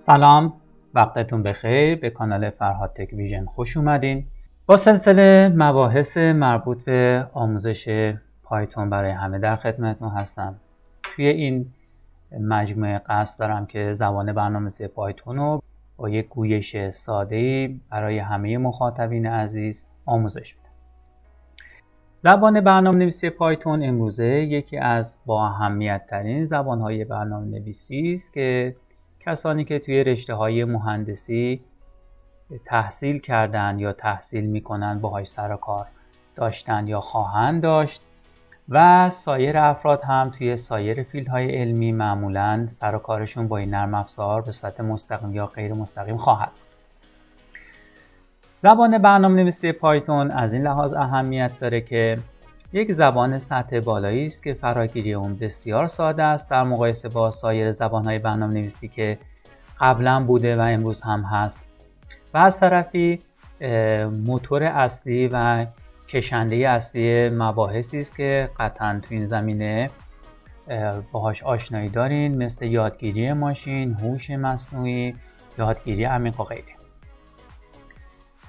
سلام، وقتتون بخیر. به کانال فرهاد تک ویژن خوش اومدین. با سلسله مباحث مربوط به آموزش پایتون برای همه در خدمتتون هستم. توی این مجموعه قصد دارم که زبان برنامه‌نویسی پایتون رو با یک گویش ساده‌ای برای همه مخاطبین عزیز آموزش بدم. زبان برنامه‌نویسی پایتون امروزه یکی از با اهمیت ترین زبان‌های برنامه‌نویسی است که کسانی که توی رشته‌های مهندسی تحصیل کردن یا تحصیل می‌کنن باهاش سر و کار داشتن یا خواهند داشت و سایر افراد هم توی سایر فیلدهای علمی معمولاً سر و کارشون با این نرم افزار به صورت مستقیم یا غیر مستقیم خواهد. زبان برنامه‌نویسی پایتون از این لحاظ اهمیت داره که یک زبان سطح بالایی است که فراگیری اون بسیار ساده است در مقایسه با سایر زبان‌های برنامه‌نویسی که قبلا بوده و امروز هم هست و از طرفی موتور اصلی و کشنده اصلی مباحثی است که قطعاً تو این زمینه باهاش آشنایی دارین، مثل یادگیری ماشین، هوش مصنوعی، یادگیری عمیق و غیره.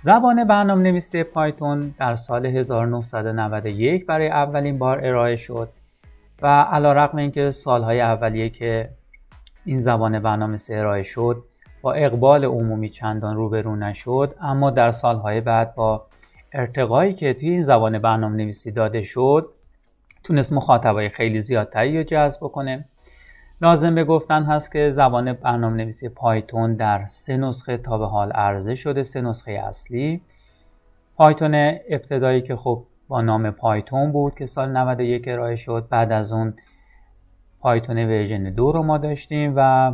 زبان برنامه‌نویسی پایتون در سال 1991 برای اولین بار ارائه شد و علیرغم اینکه سالهای اولیه که این زبان برنامه‌نویسی ارائه شد با اقبال عمومی چندان روبرو نشد، اما در سالهای بعد با ارتقایی که توی این زبان برنامه‌نویسی داده شد تونست مخاطبای خیلی زیادتری رو جذب کنه. لازم به گفتن هست که زبان برنامه‌نویسی پایتون در 3 نسخه تا به حال عرضه شده. 3 نسخه اصلی. پایتون ابتدایی که خب با نام پایتون بود که سال 91 ارائه شد. بعد از اون پایتون ورژن 2 رو ما داشتیم و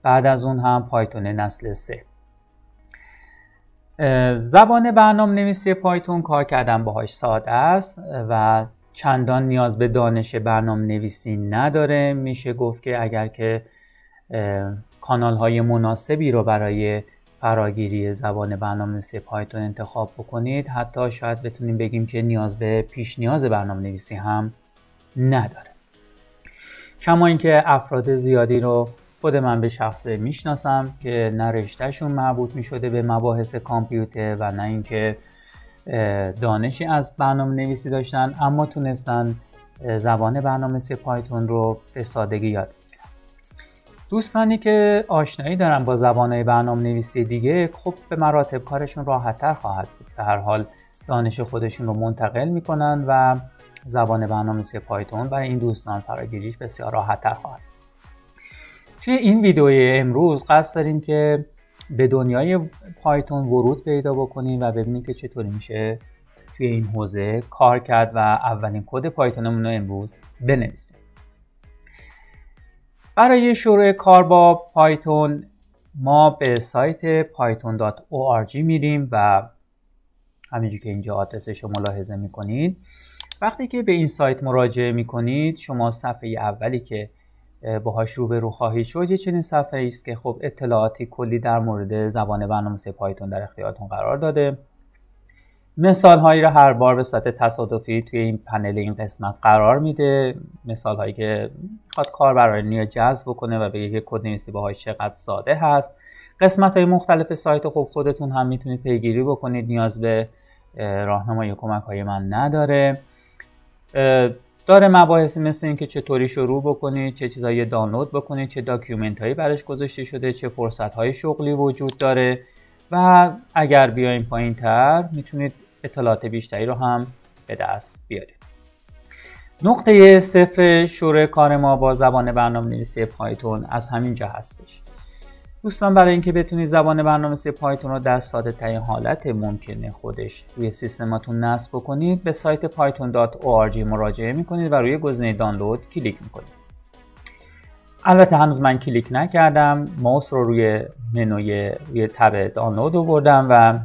بعد از اون هم پایتون نسل 3. زبان برنامه‌نویسی پایتون کار کردن باهاش ساده است و چندان نیاز به دانش برنامه‌نویسی نداره. میشه گفت که اگر که کانال‌های مناسبی رو برای فراگیری زبان برنامه‌نویسی پایتون انتخاب بکنید، حتی شاید بتونیم بگیم که نیاز به پیش نیاز برنامه‌نویسی هم نداره. کما اینکه افراد زیادی رو خود من به شخصه میشناسم که نه رشتهشون مربوط میشده به مباحث کامپیوتر و نه اینکه دانشی از برنامه‌نویسی داشتن، اما تونستن زبان برنامه‌نویسی پایتون رو به سادگی یاد بگیرن. دوستانی که آشنایی دارن با زبان‌های برنامه‌نویسی دیگه خب به مراتب کارشون راحت‌تر خواهد بود. به هر حال دانش خودشون رو منتقل میکنن و زبان برنامه‌نویسی پایتون برای این دوستان فراگیریش بسیار راحت‌تر خواهد. توی این ویدیوی امروز قصد داریم که به دنیای پایتون ورود پیدا بکنیم و ببینیم که چطوری میشه توی این حوزه کار کرد و اولین کد پایتونمون رو امروز بنویسیم. برای شروع کار با پایتون ما به سایت python.org میریم و همینجور که اینجا آدرسش رو ملاحظه میکنید. وقتی که به این سایت مراجعه میکنید شما صفحه اولی که باهاش روبرو خواهید شد یه چنین صفحه‌ای است که خب اطلاعاتی کلی در مورد زبان برنامه‌نویسی پایتون در اختیارتون قرار داده. مثال‌هایی رو هر بار به صورت تصادفی توی این پنل این قسمت قرار میده. مثال‌هایی که میخواد کاربران رو جذب کنه و بگه که کدنویسی باهاش چقدر ساده هست. قسمت‌های مختلف سایت خب خودتون هم میتونید پیگیری بکنید، نیاز به راهنمایی و کمک‌های من نداره. داره مباحثی مثل این که چطوری شروع بکنید، چه چیزایی دانلود بکنید، چه داکیومنت هایی براش گذاشته شده، چه فرصت های شغلی وجود داره و اگر بیایم پایین تر میتونید اطلاعات بیشتری رو هم به دست بیارید. نقطه صفر شروع کار ما با زبان برنامه‌نویسی پایتون از همینجا هستش. دوستان برای اینکه بتونید زبان برنامه‌نویسی پایتون رو در ساده ترین حالت ممکنه خودش روی سیستماتون نصب بکنید، به سایت python.org مراجعه میکنید و روی گزینه دانلود کلیک میکنید. البته هنوز من کلیک نکردم، ماوس رو روی منوی روی تب دانلود آوردم و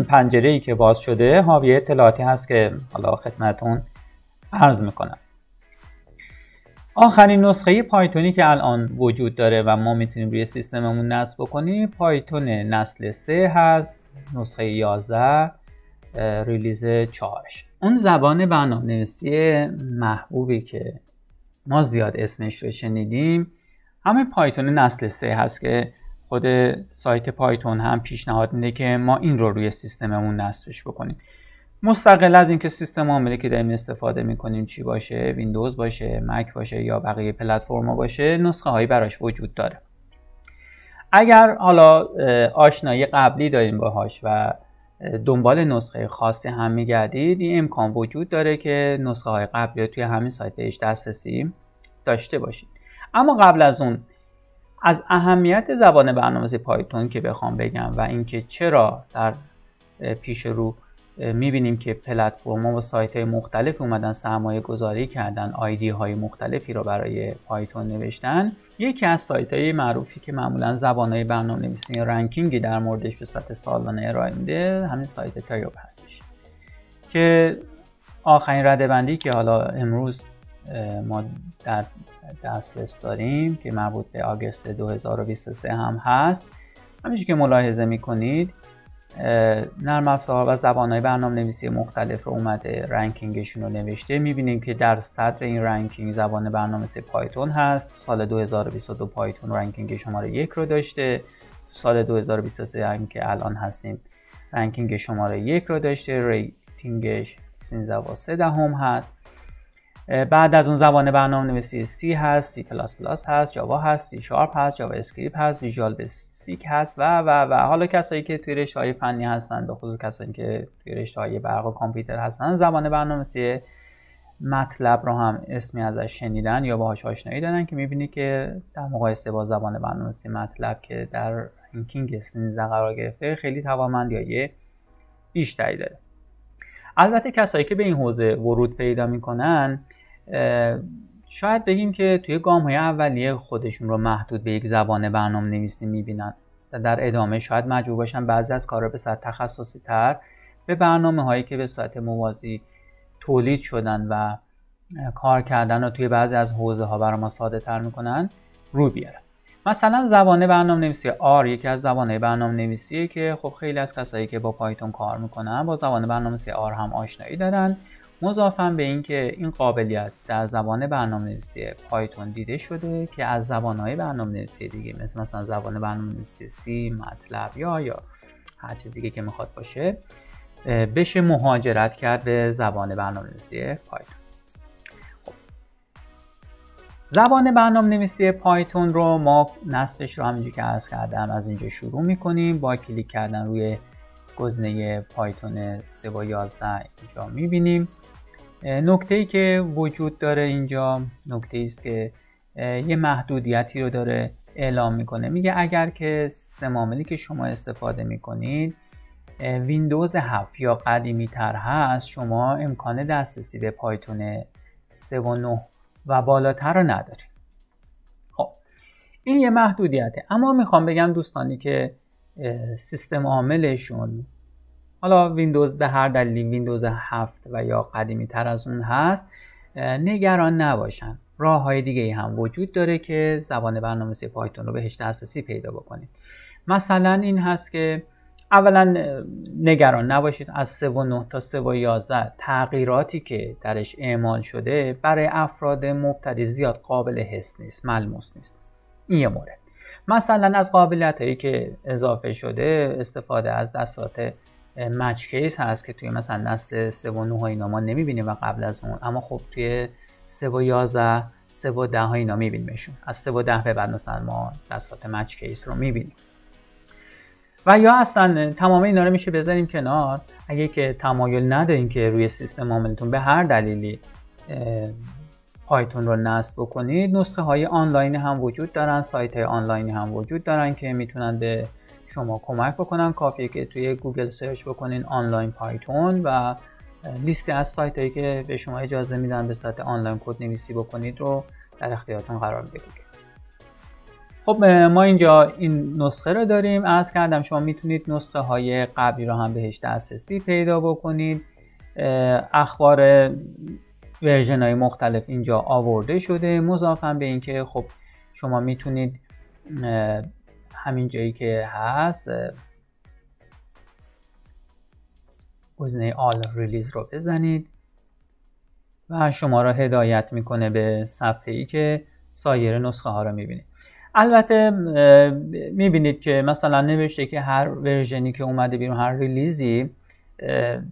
پنجره‌ای که باز شده حاوی اطلاعاتی هست که حالا خدمتتون عرض میکنم. آخرین نسخه پایتونی که الان وجود داره و ما میتونیم روی سیستممون نصب بکنیم پایتون نسل 3 هست، نسخه 11 ریلیز 4. اون زبان برنامه‌نویسی محبوبی که ما زیاد اسمش رو شنیدیم همه پایتون نسل 3 هست که خود سایت پایتون هم پیشنهاد میده که ما این رو روی سیستممون نصبش بکنیم. مستقل از اینکه سیستم عاملی که داریم استفاده میکنیم چی باشه، ویندوز باشه، مک باشه یا بقیه پلتفرما باشه، نسخه هایی براش وجود داره. اگر حالا آشنایی قبلی داریم باهاش و دنبال نسخه خاصی هم میگردید، این امکان وجود داره که نسخه های قبلی توی همین سایت بهش دسترسی داشته باشید. اما قبل از اون از اهمیت زبان برنامه‌نویسی پایتون که بخوام بگم و اینکه چرا در پیش رو میبینیم که پلتفرم‌ها و سایت‌های مختلف اومدن سرمایه گذاری کردن، آیدی های مختلفی رو برای پایتون نوشتن، یکی از سایت‌های معروفی که معمولا زبان‌های برنامه‌نویسی یا رنکینگی در موردش به صورت سالانه ارائه میده همین سایت تایوب هستش که آخرین رده‌بندی که حالا امروز ما در دسترس داریم که مربوط به آگوست 2023 هم هست. همینجوری که ملاحظه میکنید نرم افزارها و زبان‌های برنامه‌نویسی مختلف رو اومده رنکینگشون رو نوشته. میبینیم که در صدر این رنکینگ زبان برنامه‌نویسی پایتون هست. سال 2022 پایتون رنکینگ شماره 1 رو داشته. سال 2023 هم که الان هستیم رنکینگ شماره 1 رو داشته. ریتینگش 13.3 هست. بعد از اون زبان برنامه‌نویسی C هست، C++ هست، جاوا هست، C# هست، جاوا اسکریپت هست، ویژوال بیسیک هست و حالا کسایی که توی رشته‌های فنی هستن، به خصوص کسایی که توی رشته‌های برق و کامپیوتر هستن، زبان برنامه‌نویسی مطلب رو هم اسمی ازش شنیدن یا باهاش آشنایی دارن که می‌بینی که در مقایسه با زبان برنامه‌نویسی مطلب که در رنکینگ 13 قرار گرفته خیلی توانمندی بیشتری داره. البته کسایی که به این حوزه ورود پیدا می‌کنن شاید بگیم که توی گام‌های اولیه خودشون رو محدود به یک زبان برنامه‌نویسی می‌بینن و در ادامه شاید مجبور باشن بعضی از کارا به صورت تخصصی‌تر به برنامه‌هایی که به صورت موازی تولید شدن و کار کردن رو توی بعضی از حوزه‌ها برای ما ساده‌تر می‌کنن رو بیارن. مثلا زبان برنامه‌نویسی R یکی از زبان‌های برنامه‌نویسیه که خب خیلی از کسایی که با پایتون کار می‌کنن با زبان برنامه‌نویسی R هم آشنایی دارن. مضافاً به این که این قابلیت در زبان برنامه‌نویسی پایتون دیده شده که از زبان‌های برنامه‌نویسی دیگه مثلا زبان برنامه‌نویسی C، مطلب یا هر چیز دیگه که میخواد باشه بشه مهاجرت کرد به زبان برنامه‌نویسی پایتون. خب. زبان برنامه‌نویسی پایتون رو ما نصبش رو همینجوری که عرض کردم از اینجا شروع می‌کنیم. با کلیک کردن روی گزینه پایتون 3 و 11 اینجا می‌بینیم. نکته‌ای که وجود داره اینجا نکته‌ای است که یه محدودیتی رو داره اعلام میکنه. میگه اگر که سیستم عاملی که شما استفاده میکنید ویندوز 7 یا قدیمی تر هست، شما امکان دسترسی به پایتون 3 و 9 و بالاتر رو ندارید. خب این یه محدودیته. اما میخوام بگم دوستانی که سیستم عاملشون حالا ویندوز به هر دلیلی ویندوز 7 و یا قدیمی تر از اون هست، نگران نباشن. راه های دیگه هم وجود داره که زبان برنامه‌نویسی پایتون رو بهش دسترسی پیدا بکنید. مثلا این هست که اولا نگران نباشید از 3 و 9 تا 3 و 11 تغییراتی که درش اعمال شده برای افراد مبتدی زیاد قابل حس نیست، ملموس نیست. این یه مورد. مثلا از قابلیت هایی که اضافه شده استفاده از دستات مچ کیس هست که توی مثلا نسل 3 و 9 ها اینا ما نمیبینیم و قبل از اون، اما خب توی 3 و 11 3 و 10 ها اینا میبینیمشون. از 3 و 10 به بعد مثلا ما دستات مچ کیس رو میبینیم. و یا اصلا تمام اینا رو میشه بذاریم کنار. اگه که تمایل ندارین که روی سیستم عاملتون به هر دلیلی پایتون رو نصب بکنید، نسخه های آنلاین هم وجود دارن، سایت های آنلاینی هم وجود دارن که میتونن به شما کمک بکنن. کافیه که توی گوگل سرچ بکنین آنلاین پایتون و لیستی از سایت هایی که به شما اجازه میدن به صورت آنلاین کد نویسی بکنید رو در اختیارتون قرار میده گوگل. خب ما اینجا این نسخه رو داریم. عرض کردم شما میتونید نسخه های قبلی رو هم بهش دسترسی پیدا بکنید. اخبار ورژن های مختلف اینجا آورده شده. مضافاً به این که خب شما میتونید همین جایی که هست گزینه آل ریلیز رو بزنید و شما را هدایت میکنه به صفحه‌ای که سایر نسخه ها رو میبینید. البته میبینید که مثلا نوشته که هر ورژنی که اومده بیرون، هر ریلیزی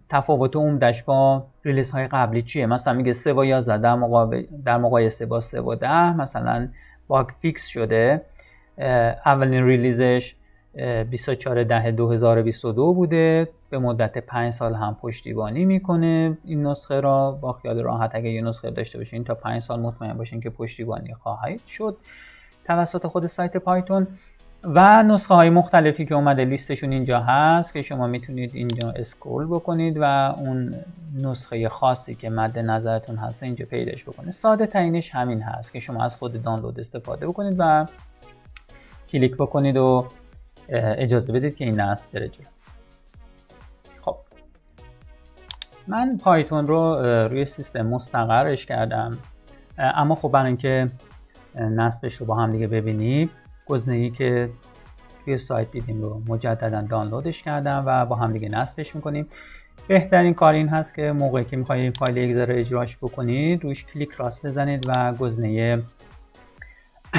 تفاوت عمدش با ریلیز های قبلی چیه. مثلا میگه 3 و 11 در مقایسه با 3 و 10 مثلا باگ فیکس شده. اولین ریلیزش 24/10/2022 بوده، به مدت 5 سال هم پشتیبانی میکنه این نسخه را. با خیال راحت اگه یه نسخه داشته باشین تا 5 سال مطمئن باشین که پشتیبانی خواهید شد توسط خود سایت پایتون. و نسخه های مختلفی که اومده لیستشون اینجا هست که شما میتونید اینجا اسکرول بکنید و اون نسخه خاصی که مد نظرتون هست اینجا پیداش بکنید. ساده ترینش همین هست که شما از خود دانلود استفاده بکنید و کلیک بکنید و اجازه بدید که این نصب بره جلو. خب من پایتون رو روی سیستم مستقرش کردم، اما خب برای اینکه نصبش رو با هم دیگه ببینیم، گزینه‌ای که توی سایت دیدیم رو مجددا دانلودش کردم و با هم دیگه نصبش میکنیم. بهترین کار این هست که موقعی که میخواید این فایل یک ذره اجراش بکنید روش کلیک راست بزنید و گزینه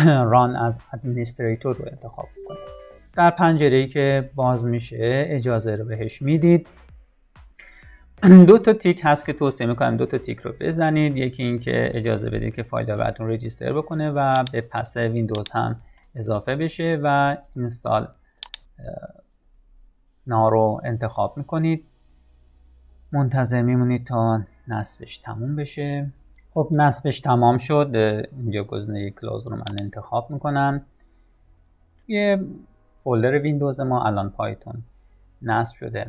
ران از ادمنستریتور رو انتخاب کنید. در پنجره‌ای که باز میشه اجازه رو بهش میدید. 2 تا تیک هست که توصیه میکنم 2 تا تیک رو بزنید. یکی این که اجازه بدید که فایل براتون رجیستر بکنه و به پس ویندوز هم اضافه بشه و اینستال نا رو انتخاب میکنید. منتظر میمونید تا نصبش تموم بشه. خب نصبش تمام شد. اینجا گزینه کلوز رو من انتخاب میکنم. یه فولدر ویندوز ما الان پایتون نصب شده.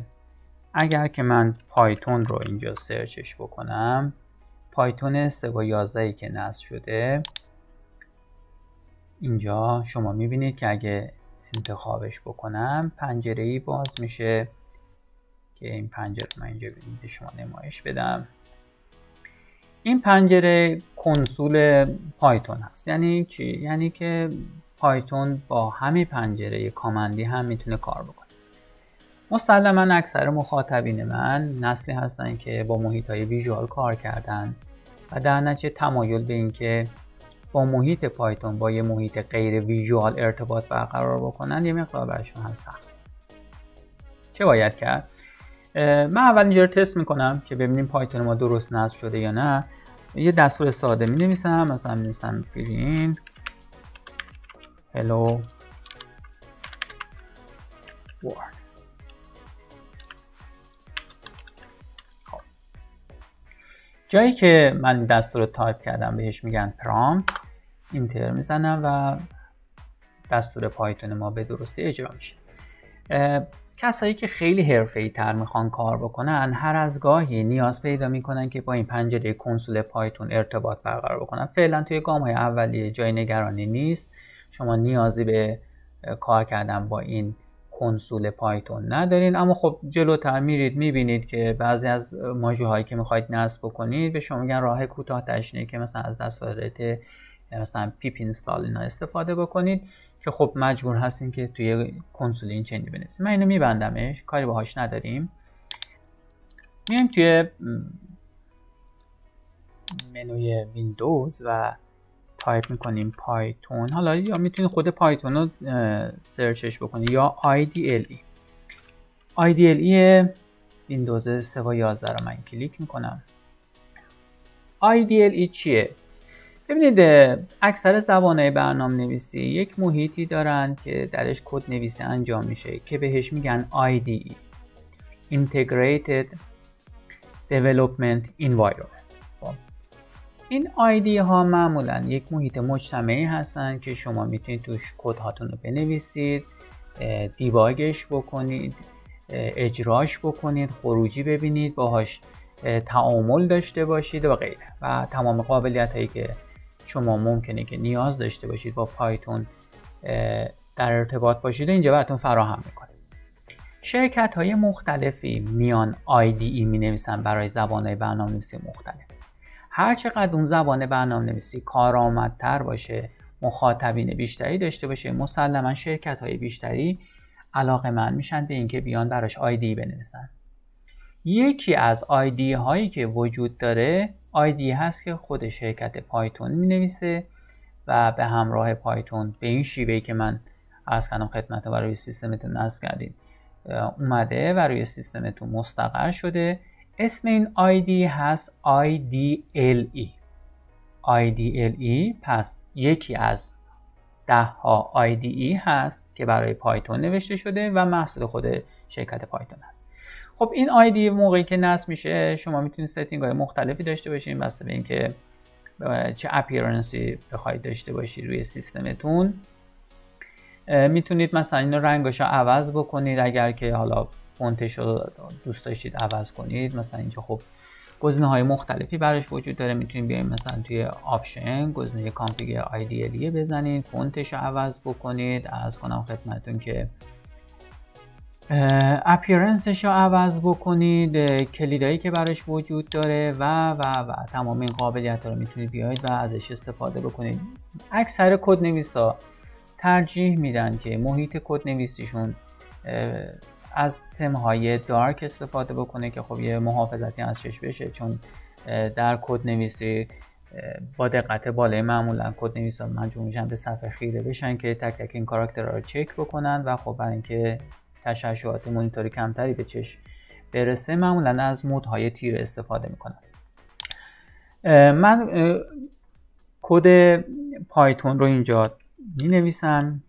اگر که من پایتون رو اینجا سرچش بکنم، پایتون 3 و 11 که نصب شده، اینجا شما میبینید که اگه انتخابش بکنم پنجره‌ای باز میشه که این پنجره من اینجا به شما نمایش بدم. این پنجره کنسول پایتون هست. یعنی چی؟ یعنی که پایتون با همین پنجره کامندی هم میتونه کار بکنه. مسلما اکثر مخاطبین من نسلی هستن که با محیط‌های ویژوال کار کردن و در نتیجه تمایل به این که با محیط پایتون با یه محیط غیر ویژوال ارتباط برقرار بکنن یه مقدار برشون هم سخت. چه باید کرد؟ من اول اینجا رو تست میکنم که ببینیم پایتون ما درست نصب شده یا نه. یه دستور ساده می نویسم، مثلا می نویسم print hello world. جایی که من دستور رو تایپ کردم بهش میگن پرامپت، اینتر میزنم و دستور پایتون ما به درستی اجرا میشه. کسایی که خیلی حرفه‌ای تر میخوان کار بکنن هر از گاهی نیاز پیدا میکنن که با این پنجره کنسول پایتون ارتباط برقرار بکنن. فعلا توی گام‌های اولیه جای نگرانی نیست. شما نیازی به کار کردن با این کنسول پایتون ندارین، اما خب جلوتر میرید میبینید که بعضی از ماژول‌هایی که میخواید نصب بکنید به شما میگن راه کوتاه‌ترش اینه که مثلا از دستورات مثلا پیپ اینستال اینا استفاده بکنید که خب مجبور هستین که توی کنسول این چنینی بنویسید. من اینو میبندمش، کاری باهاش نداریم. میایم توی منوی ویندوز و تایپ میکنیم پایتون. حالا یا میتونید خود پایتون رو سرچش بکنید یا IDLE. IDLE ویندوز 3 و 11 رو من کلیک میکنم. IDLE چیه؟ ببینید اکثر زبانهای برنامه نویسی یک محیطی دارن که درش کد نویسی انجام میشه که بهش میگن IDE Integrated Development Environment. این IDE ها معمولا یک محیط مجتمعی هستن که شما میتونید توش کد هاتون رو بنویسید، دیباگش بکنید، اجراش بکنید، خروجی ببینید، باهاش تعامل داشته باشید و غیره و تمام قابلیت هایی که شما ممکنه که نیاز داشته باشید با پایتون در ارتباط باشید اینجا براتون فراهم میکنه. شرکت های مختلفی میان IDE می نویسن برای زبان های برنامه‌نویسی مختلف. هر چقدر اون زبان برنامه‌نویسی کارآمدتر باشه، مخاطبین بیشتری داشته باشه، مسلما شرکت های بیشتری علاقه‌مند میشن به اینکه بیان براش IDE بنویسن. یکی از IDE هایی که وجود داره IDE هست که خود شرکت پایتون می نویسه و به همراه پایتون به این شیوهی که من عرض کردم خدمت و روی سیستمتون نصب کردین اومده و روی سیستمتون مستقر شده. اسم این آیدی هست IDLE. IDLE پس یکی از 10 ها IDE هست که برای پایتون نوشته شده و محصول خود شرکت پایتون هست. خب این آیدی موقعی که نصب میشه شما میتونید ستینگ های مختلفی داشته باشین بسته به اینکه چه اپیرنسی بخواید داشته باشید روی سیستمتون. میتونید مثلا اینو رنگاشو عوض بکنید اگر که حالا فونتش رو دوست داشتید عوض کنید. مثلا اینجا خب گزینه‌های مختلفی براش وجود داره. میتونید بیاین مثلا توی آپشن گزینه کانفیگر IDLE بزنید، فونتش رو عوض بکنید. عرض کنم خدمتتون که اپیرنسش رو عوض بکنید، کلیدایی که براش وجود داره و تمام این قابلیت ها رو میتونید بیاید و ازش استفاده بکنید. اکثر کدنویسا ترجیح میدن که محیط کدنویسیشون از تمهای دارک استفاده بکنه که خب یه محافظتی از چش بشه، چون در کدنویسی با دقت بالای معمولا کدنویسا مجبور میشن به صفحه خیره بشن که تک تک این کاراکترها رو چک بکنن و خب برای اینکه تشعشعات مانیتوری کمتری به چشم برسه معمولا از مودهای تیره استفاده میکنن. من کد پایتون رو اینجا می نویسم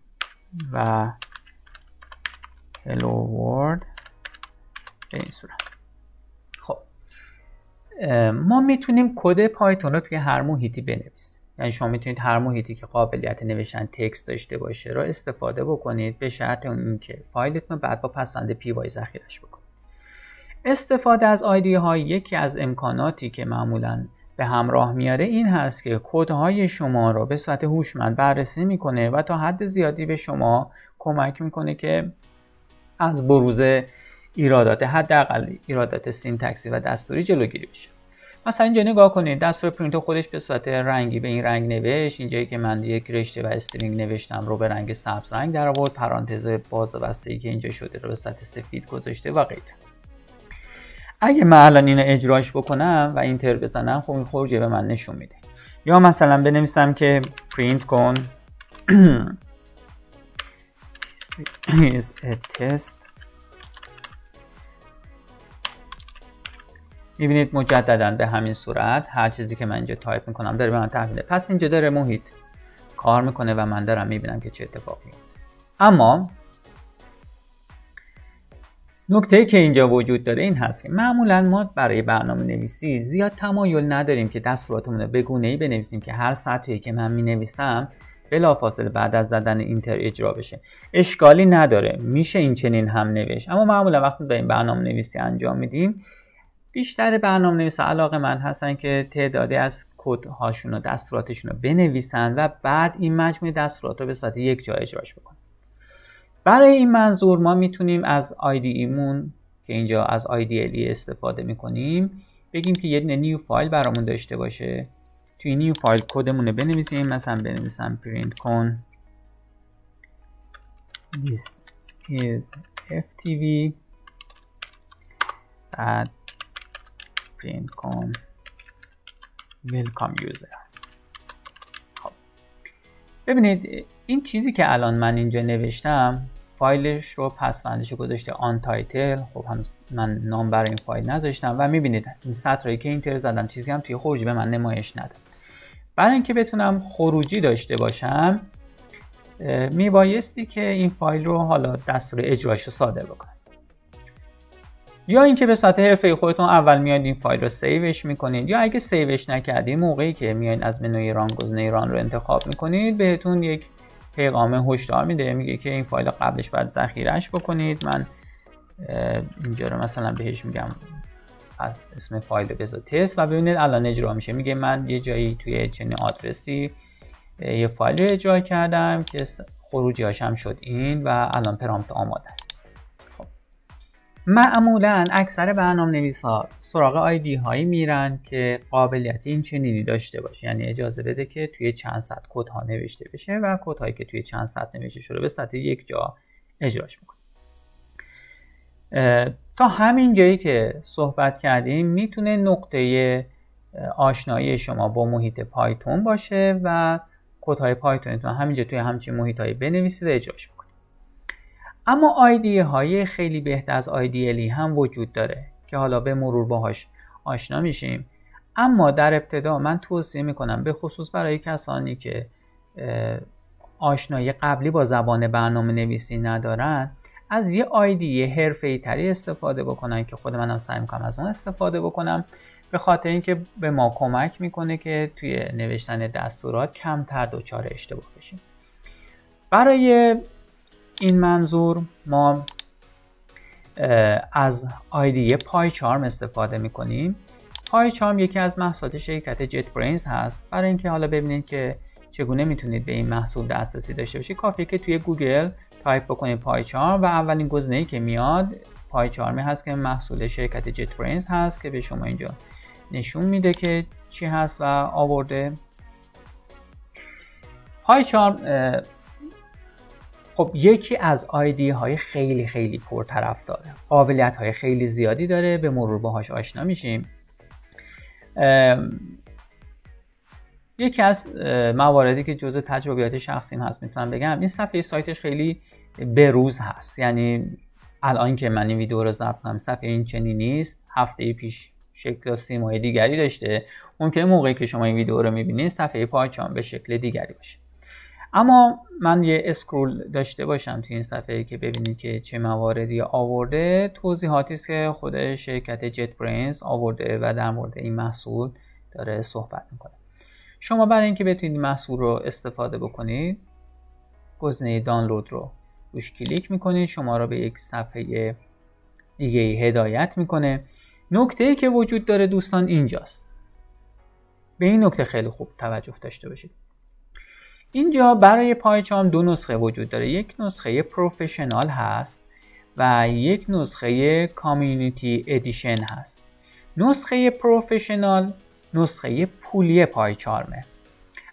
و hello world به این صورت. خب ما میتونیم کد پایتون رو توی هر محیطی بنویسیم. یعنی شما میتونید هر محیطی که قابلیت نوشتن تکست داشته باشه رو استفاده بکنید به شرط اینکه فایلتون بعد با پسوند پی ذخیره‌اش بکنید. استفاده از آیدی ها یکی از امکاناتی که معمولاً به همراه میاره این هست که کدهای شما رو به صورت هوشمند بررسی میکنه و تا حد زیادی به شما کمک میکنه که از بروز ایرادات حداقل ایرادات سینتکسی و دستوری جلوگیری بشه. مثلا اینجا نگاه کنید، دستور پرینت خودش به صورت رنگی به این رنگ نوشت. اینجایی که من یک رشته و استرینگ نوشتم رو به رنگ سبز رنگ در آورد، پرانتز باز و بسته‌ای که اینجا شده رو به صورت سفید گذاشته و غیره. اگه من الان اینو اجراش بکنم و اینتر بزنم خب این خروجی به من نشون میده. یا مثلا بنویسم که پرینت کن is a test. میبینید مجددا به همین صورت هر چیزی که من اینجا تایپ میکنم داره به من تحویل. پس اینجا داره محیط کار میکنه و من دارم میبینم که چه اتفاقی میفته. اما نکته که اینجا وجود داره این هست که معمولا ما برای برنامه نویسی زیاد تمایل نداریم که دستوراتمون رو به گونه‌ای بنویسیم که هر سطری که من مینویسم بلافاصله بعد از زدن اینتر اجرا بشه. اشکالی نداره، میشه این چنین هم نوشت. اما معمولا وقتی داریم برنامه نویسی انجام میدیم بیشتر برنامه‌نویسا علاقه‌مند هستن که تعدادی از کدهاشون و دستوراتشون رو بنویسن و بعد این مجموعه دستورات رو به صورت یک جا اجراش بکنن. برای این منظور ما میتونیم از IDE مون که اینجا از IDLE استفاده میکنیم بگیم که یه نیو فایل برامون داشته باشه. توی نیو فایل کدمون رو بنویسیم. مثلا بنویسم print کن this is ftv بعد print کن welcome user. خب ببینید این چیزی که الان من اینجا نوشتم فایلش رو پسوندش گذاشته آن تایتل. خب هنوز من نام برای این فایل نذاشتم و میبینید این سطرهایی که اینتر زدم چیزی هم توی خروجی به من نمایش نداد. برای اینکه بتونم خروجی داشته باشم میبایستی که این فایل رو حالا دستور اجراش رو صادر بکنم، یا اینکه به صورت حرفه‌ای خودتون اول میاد این فایل رو سیوش میکنید، یا اگه سیوش نکردید موقعی که میایین از منوی ران گزینه ران رو انتخاب میکنید بهتون یک پیغام هشدار میده، میگه که این فایل قبلش باید ذخیره‌اش بکنید. من اینجا رو مثلا بهش میگم اسم فایل رو بذار تست و ببینید الان اجرا میشه. میگه من یه جایی توی چنین آدرسی یه فایل رو اجرا کردم که خروجی هاشم شد این و الان پرامپت آماده است. خب معمولا اکثر برنامه‌نویسا سراغ آیدی هایی میرن که قابلیت این چنینی داشته باشه، یعنی اجازه بده که توی چند سطر کد ها نوشته بشه و کد هایی که توی چند سطر نوشته شده به سطح یک جا اجراش میکنه. تا همین جایی که صحبت کردیم میتونه نقطه آشنایی شما با محیط پایتون باشه و کدهای پایتونتون همینجا توی همچین محیطایی بنویسید و اجراش بکنید. اما آیدی های خیلی بهتر از IDLE هم وجود داره که حالا به مرور باهاش آشنا میشیم. اما در ابتدا من توصیه میکنم به خصوص برای کسانی که آشنایی قبلی با زبان برنامه نویسی ندارن از یه آیدی حرفه‌ای تری استفاده بکنن که خود منم سعی میکنم از اون استفاده بکنم، به خاطر اینکه به ما کمک میکنه که توی نوشتن دستورات کمتر دچار اشتباه بشیم. برای این منظور ما از آیدی پایچارم استفاده میکنیم. پایچارم یکی از محصولات شرکت جت برینز هست. برای اینکه حالا ببینید که چگونه میتونید به این محصول دسترسی داشته باشید، کافیه که توی گوگل تایپ بکنید پایچارم و اولین گزینه‌ای که میاد پایچارمی هست که محصول شرکت جت برینز هست که به شما اینجا نشون میده که چی هست و آورده. پایچارم خب یکی از آیدی های خیلی خیلی پرطرفداره، قابلیت های خیلی زیادی داره، به مرور باهاش آشنا میشیم. یکی از مواردی که جزء تجربیات شخصیم هست میتونم بگم، این صفحه سایتش خیلی بروز هست. یعنی الان که من این ویدیو رو ضبط کنم صفحه این چنین نیست، هفته پیش شکل و سیمای دیگری داشته. ممکنه موقعی که شما این ویدیو رو میبینید صفحه پایچارم به شکل دیگری باشه. اما من یه اسکرول داشته باشم توی این صفحه که ببینید که چه مواردی آورده. توضیحاتی است که خود شرکت جت برینز آورده و در مورد این محصول داره صحبت میکنه. شما برای اینکه بتونید محصول رو استفاده بکنید، گزینه دانلود رو روش کلیک میکنید، شما رو به یک صفحه دیگه هدایت میکنه. نکته‌ای که وجود داره دوستان اینجاست. به این نکته خیلی خوب توجه داشته باشید. اینجا برای پایچارم دو نسخه وجود داره. یک نسخه پروفشنال هست و یک نسخه کامیونیتی ادیشن هست. نسخه پروفشنال نسخه پولی پایچارمه.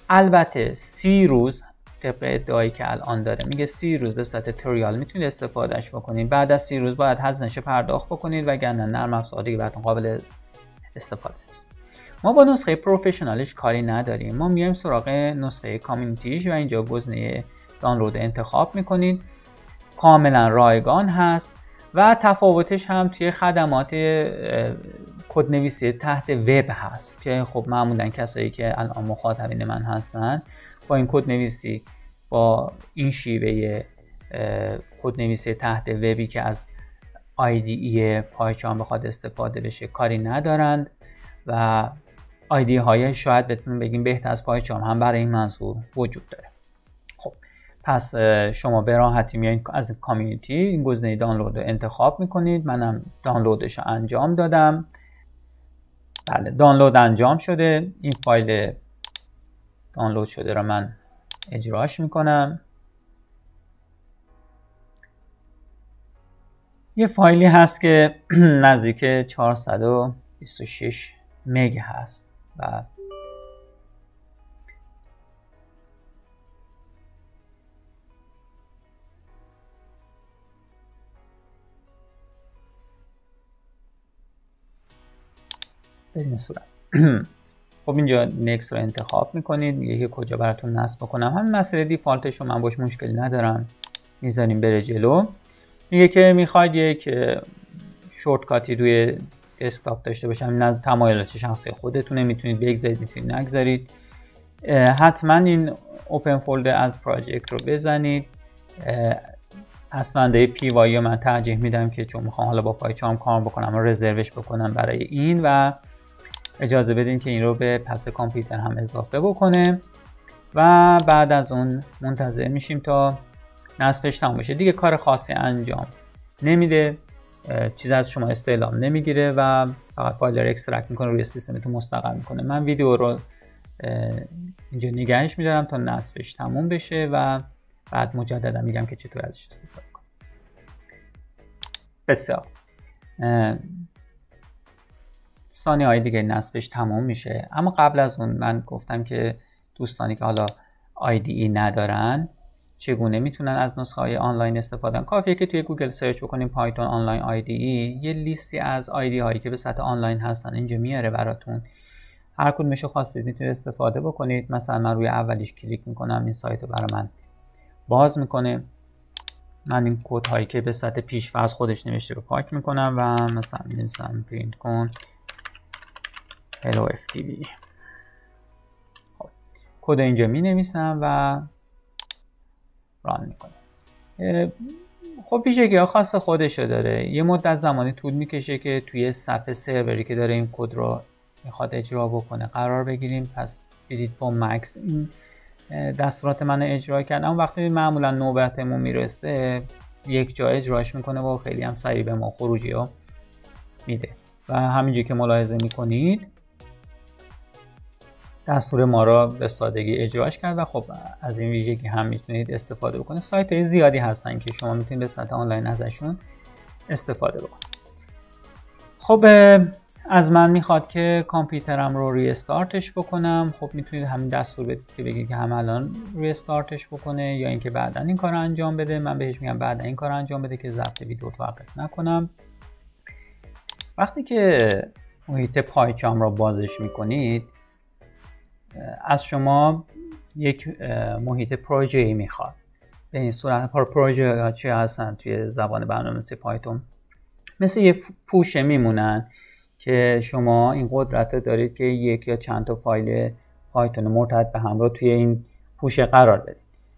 البته 30 روز طبق ادعایی که الان داره میگه 30 روز به صورت تریال میتونید استفادهش بکنید. بعد از 30 روز باید هزینه‌اش پرداخت بکنید وگرنه نرم افزار دیگه براتون قابل استفاده نیست. ما با نسخه پروفشنالش کاری نداریم. ما میایم سراغ نسخه کامیونیتیش و اینجا گزینه دانلود انتخاب میکنید. کاملا رایگان هست و تفاوتش هم توی خدمات کدنویسی تحت وب هست که خب معمولا کسایی که الان مخاطبین من هستن با این کدنویسی، با این شیوه کدنویسی تحت وبی که از IDE پایچارم بخواد استفاده بشه کاری ندارند و آیدی های شاید بتونیم بگیم بهتر از پایچارم هم برای این منظور وجود داره. خب پس شما به راحتی میایید از کامیونیتی این گزینه دانلود رو انتخاب میکنید. منم دانلودش رو انجام دادم. بله دانلود انجام شده. این فایل دانلود شده رو من اجراش میکنم. یه فایلی هست که نزدیک 426 مگ هست و به این صورت خب اینجا نکست رو انتخاب میکنید. میگه که کجا براتون نصب بکنم. همین مسئله دیفالتش رو من باش مشکلی ندارم، میذاریم بره جلو. میگه که میخواید یک شورتکاتی روی دسکتاپ داشته باشم. این تمایلات شخصی خودتونه، میتونید بگذارید میتونید نگذارید. حتما این اوپن فولدر از پراجکت رو بزنید. پسونده پی وای من ترجیح میدم که چون میخوام حالا با پایچارم کار بکنم و رزروش بکنم برای این و اجازه بدین که این رو به پس کامپیوتر هم اضافه بکنه و بعد از اون منتظر میشیم تا نصبش تموم بشه. دیگه کار خاصی انجام نمیده، چیز از شما استعلام نمیگیره و فقط فایل رو اکسترکت میکنه روی سیستمتون مستقر میکنه. من ویدیو رو اینجا نگهش میدارم تا نصبش تموم بشه و بعد مجددا میگم که چطور ازش استفاده کنم. بسیار ثانیه های دیگه نصبش تموم میشه. اما قبل از اون من گفتم که دوستانی که حالا IDE ندارن چگونه میتونن از نسخه های آنلاین استفاده کنن. کافیه که توی گوگل سرچ بکنیم پایتون آنلاین IDE، یه لیستی از IDE هایی که به سطح آنلاین هستن اینجا میاره براتون هر کدومشو خواستید میتونید استفاده بکنید. مثلا من روی اولیش کلیک میکنم، این سایت رو برای من باز میکنه. من این کد هایی که به صورت پیش‌فرض خودش نوشته رو پاک میکنم و مثلا می‌نویسم پرینت کن hello ftb. خب کد اینجا می‌نویسم و ران میکنم. خب ویژگی‌ها خاص خودشو داره. یه مدت زمانی طول میکشه که توی صفحه سروری که داره این کد رو میخواد اجرا بکنه قرار بگیریم. پس دیدید با مکس این دستورات من اجرا کردم. وقتی معمولا نوبتمون میرسه یک جا اجراش میکنه و خیلی هم سریع به ما خروجی ها میده و همینجوری که ملاحظه میکنید دستور ما را به سادگی اجراش کرد و خب از این ویژگی هم میتونید استفاده بکنید. سایت های زیادی هستن که شما میتونید به صورت آنلاین ازشون استفاده بکنید. خب از من میخواد که کامپیوترم رو ریستارتش بکنم. خب میتونید همین دستور بدید که بگید که هم الان ریستارتش بکنه یا اینکه بعدا این کار انجام بده. من بهش میگم بعدا این کار انجام بده که ضبط ویدیو توقف نکنم. وقتی که محیط پایچام رو بازش میکنید از شما یک محیط پروژه‌ای میخواد. به این صورت پروژه ها چی هستن توی زبان برنامه‌نویسی پایتون؟ مثل یه پوشه میمونن که شما این قدرت دارید که یک یا چند تا فایل پایتون مرتبط به هم رو توی این پوشه قرار بدید.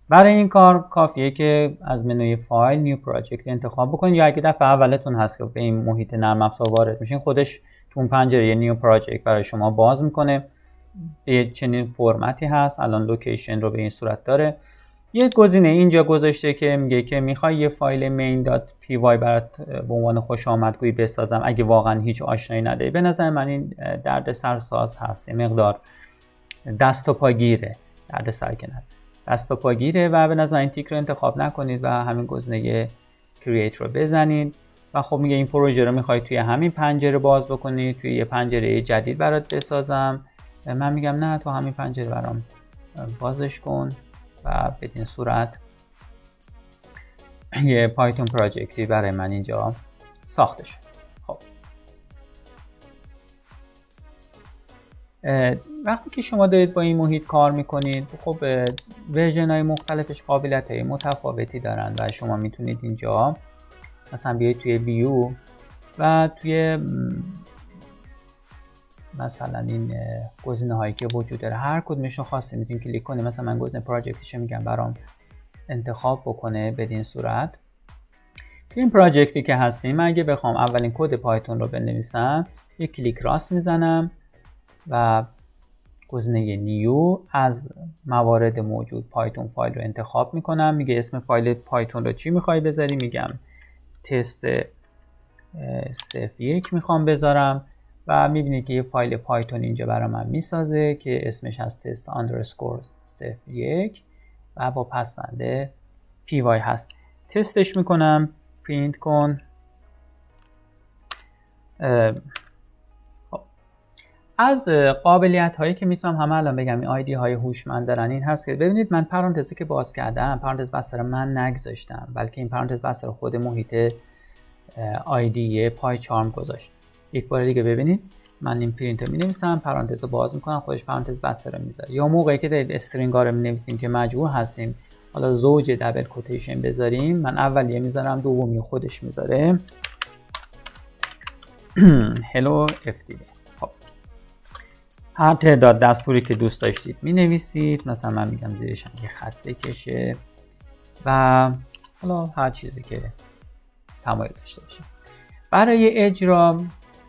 برای این کار کافیه که از منوی فایل نیو پراجکت انتخاب بکنید یا اگه دفعه اولتون هست که به این محیط نرم افزار وارد میشین خودش تو اون پنجره نیو پراجکت برای شما باز میکنه. به چنین فرمتی هست. الان لوکیشن رو به این صورت داره. یه گزینه اینجا گذاشته که میگه که میخوای یه فایل main.py برات به عنوان خوش آمدگویی بسازم اگه واقعا هیچ آشنایی نداری. به نظر من این درد سرساز هست، یه مقدار دست و پاگیره، درد سر که نداره، دست و پاگیره و به نظر این تیک رو انتخاب نکنید و همین گزینه create رو بزنید و خب میگه این پروژه رو میخوای توی همین پنجره باز بکنید، توی یه پنجره جدید برات بسازم. من میگم نه تو همین پنجره برام بازش کن و بدین صورت یه پایتون پراجکتی برای من اینجا ساخته شد. خب وقتی که شما دارید با این محیط کار میکنید خب ورژن های مختلفش قابلیت های متفاوتی دارن و شما میتونید اینجا مثلا بیایید توی بیو و توی مثلا این گزینه هایی که وجود داره هر کدومش رو خواستید میتونید کلیک کنید. مثلا من گزینه پراجکتش میگم برام انتخاب بکنه. بدین صورت توی این پراجکتی که هستیم اگه بخوام اولین کد پایتون رو بنویسم یک کلیک راست میزنم و گزینه نیو از موارد موجود پایتون فایل رو انتخاب میکنم. میگه اسم فایل پایتون رو چی میخوای بذاری؟ میگم تست 01 میخوام بذارم و میبینید که یه فایل پایتون اینجا برای من میسازه که اسمش از تست اندرسکور 01 و با پسوند py هست. تستش میکنم پرینت کن. از قابلیت هایی که میتونم همه الان بگم این آیدی های هوشمند دارن این هست که ببینید من پرانتزی که باز کردم پرانتز بستر من نگذاشتم بلکه این پرانتز بستر خود محیط آیدی پای چارم گذاشت. یک بار دیگه ببینید من این پرینت رو می نویسم پرانتز رو باز میکنم خودش پرانتز بسته رو میذاره. یا موقعی که دارید استرینگ ها رو می نویسیم که مجبور هستیم حالا زوج دبل کوتیشن بذاریم من اولیه میذارم دومی خودش میذاره hello ftb. خب هر تعداد دستوری که دوست داشتید می نویسید. مثلا من میگم زیرش هم یه خط بکشه و حالا هر چیزی که تمایل داشته باشه. برای اجرا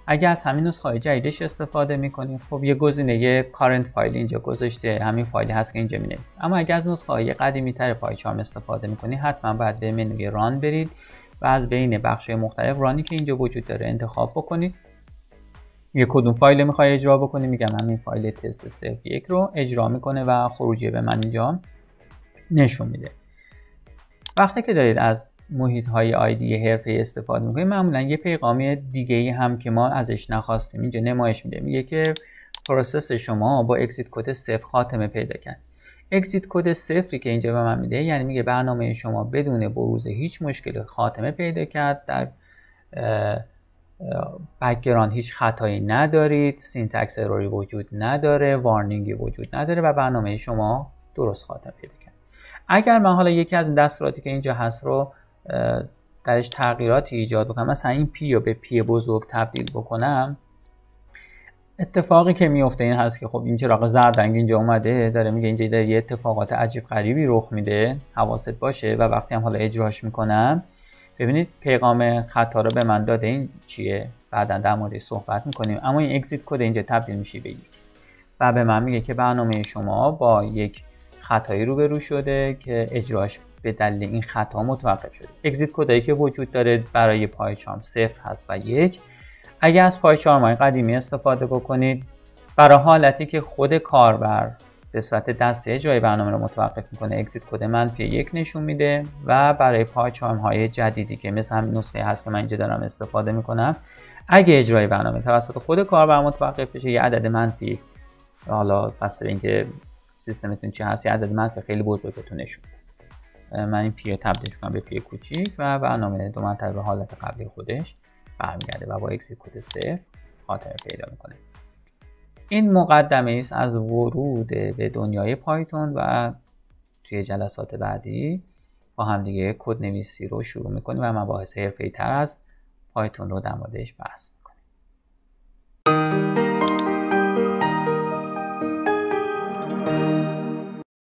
اگر از همین نسخه جدیدش استفاده میکنید خب یه گزینه کارنت فایل اینجا گذاشته همین فایلی هست که اینجا مینویسید. اما اگر از نسخه های قدیمی تر پایچارم استفاده میکنید حتما باید به منوی ران برید و از بین بخش مختلف رانی که اینجا وجود داره انتخاب بکنید. یه کدوم فایل میخوای اجرا بکنی میگم همین فایل تست 01 رو اجرا میکنه و خروجی به من اینجا نشون میده. وقتی که دارید از محیط های آیدی حرفه‌ای استفاده میکنید معمولا یه پیغامی دیگه ای هم که ما ازش نخواستیم اینجا نمایش میده. میگه که پروسس شما با اکزیت کد 0 خاتمه پیدا کرد. اکزیت کد 0 که اینجا به من میده یعنی میگه برنامه شما بدون بروز هیچ مشکل خاتمه پیدا کرد. در بک‌گراند هیچ خطایی ندارید، سینتکس اروری وجود نداره، وارنینگی وجود نداره و برنامه شما درست خاتمه پیدا کرد. اگر من حالا یکی از این دستوراتی که اینجا هست رو درش تغییراتی ایجاد بکنم، مثلا این پی رو به پی بزرگ تبدیل بکنم، اتفاقی که میفته این هست که خب این چراغ زرد رنگ اینجا اومده داره میگه اینجا داره یه اتفاقات عجیب غریبی رخ میده، حواست باشه. و وقتی هم حالا اجراش میکنم ببینید پیغام خطا رو به من داده، این چیه؟ بعداً در موردش صحبت میکنیم. اما این اگزیت کد اینجا تبدیل میشه به 1 و به من میگه که برنامه شما با یک خطایی روبرو شده که اجراش به دلیل این خطا متوقف شده. اگزیت کدایی که وجود داره برای پایچارم 0 هست و 1. اگر از پایچارم‌های قدیمی استفاده بکنید، برای حالتی که خود کاربر به صورت دسته اجرای برنامه رو متوقف میکنه اگزیت کد -1 نشون میده و برای پایچارم‌های جدیدی که مثل همین نسخه هست که من اینجا دارم استفاده میکنم، اگه اجرای برنامه توسط خود کاربر متوقف بشه یه عدد -1، حالا بسته اینکه سیستمتون چه هست، یه عدد منفی خیلی بزرگتون نشون میده. من این پی رو تبدیل کنم به پی کوچیک و برنامه دو مرتبه به حالت قبلی خودش برمیگرده و با اگزیت کد 0 خاتمه پیدا میکنه. این مقدمه است از ورود به دنیای پایتون و توی جلسات بعدی با هم دیگه کد نویسی رو شروع میکنیم و مباحث حرفه‌ای تر از پایتون رو در موردش بحث